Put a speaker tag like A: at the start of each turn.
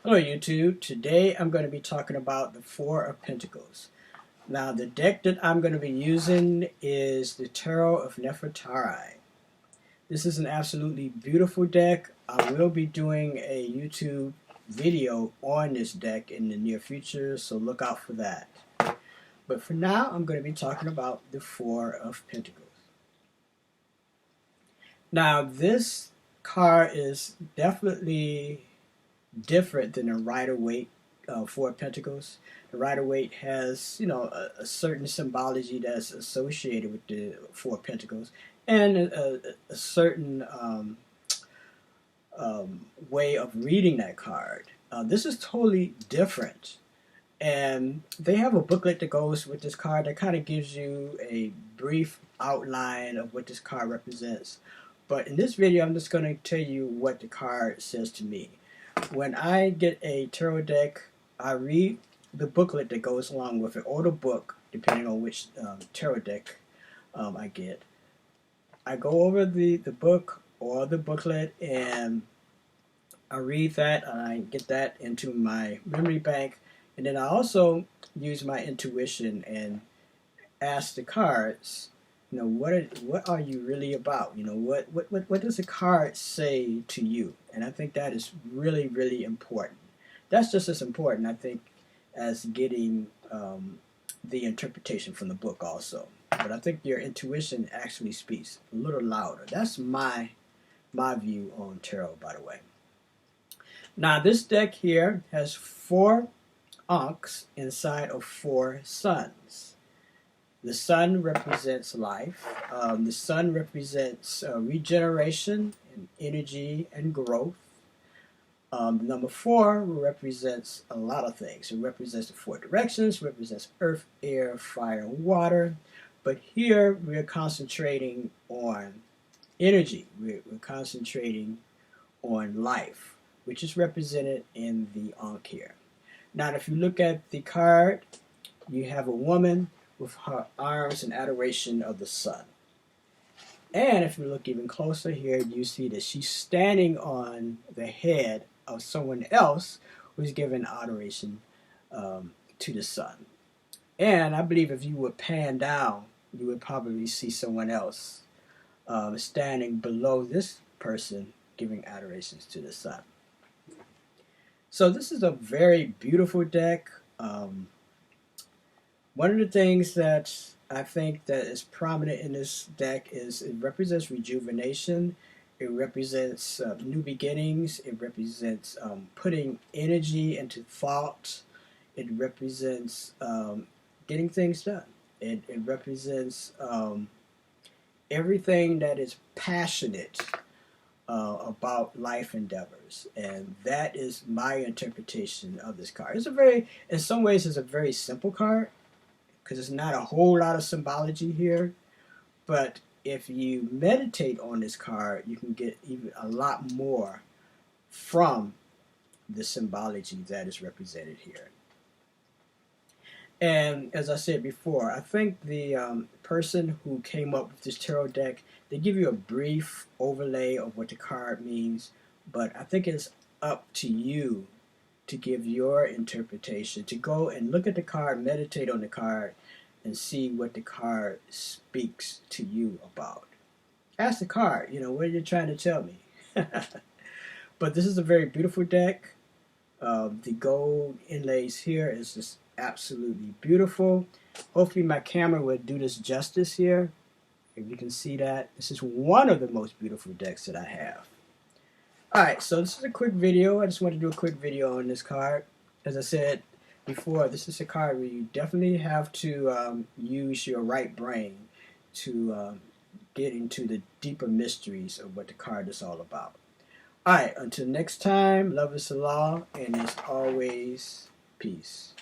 A: Hello YouTube. Today I'm going to be talking about the Four of Pentacles. Now the deck that I'm going to be using is the Tarot of Nefertari. This is an absolutely beautiful deck. I will be doing a YouTube video on this deck in the near future, so look out for that. But for now, I'm going to be talking about the Four of Pentacles. Now this card is definitely different than the Rider-Waite Four of Pentacles. The Rider-Waite has, a certain symbology that's associated with the Four of Pentacles, and a certain way of reading that card. This is totally different, and they have a booklet that goes with this card that kind of gives you a brief outline of what this card represents. But in this video, I'm just going to tell you what the card says to me. When I get a tarot deck, I read the booklet that goes along with it, or the book, depending on which tarot deck I get. I go over the book or the booklet, and I read that, and I get that into my memory bank, and then I also use my intuition and ask the cards, what are you really about? What does the card say to you? And I think that is really, really important. That's just as important, I think, as getting the interpretation from the book also. But I think your intuition actually speaks a little louder. That's my view on tarot, by the way. Now, this deck here has 4 ankhs inside of 4 suns. The sun represents life. The sun represents regeneration and energy and growth. Number 4 represents a lot of things. It represents the 4 directions, represents earth, air, fire, and water. But here we're concentrating on energy. We're concentrating on life, which is represented in the ankh here. Now, if you look at the card, you have a woman with her arms in adoration of the sun. And if you look even closer here, you see that she's standing on the head of someone else who's giving adoration to the sun. And I believe if you would pan down, you would probably see someone else standing below this person giving adorations to the sun. So this is a very beautiful deck. One of the things that I think that is prominent in this deck is it represents rejuvenation, it represents new beginnings, it represents putting energy into thought, it represents getting things done, it represents everything that is passionate about life endeavors, and that is my interpretation of this card. In some ways, it's a very simple card, because there's not a whole lot of symbology here, but if you meditate on this card, you can get even a lot more from the symbology that is represented here. And as I said before, I think the person who came up with this tarot deck, they give you a brief overlay of what the card means, but I think it's up to you to give your interpretation, to go and look at the card, meditate on the card, and see what the card speaks to you about. Ask the card, what are you trying to tell me? But this is a very beautiful deck. The gold inlays here is just absolutely beautiful. Hopefully my camera will do this justice here. If you can see that, this is one of the most beautiful decks that I have. Alright, so this is a quick video. I just want to do a quick video on this card. As I said before, this is a card where you definitely have to use your right brain to get into the deeper mysteries of what the card is all about. Alright, until next time, love is the law, and as always, peace.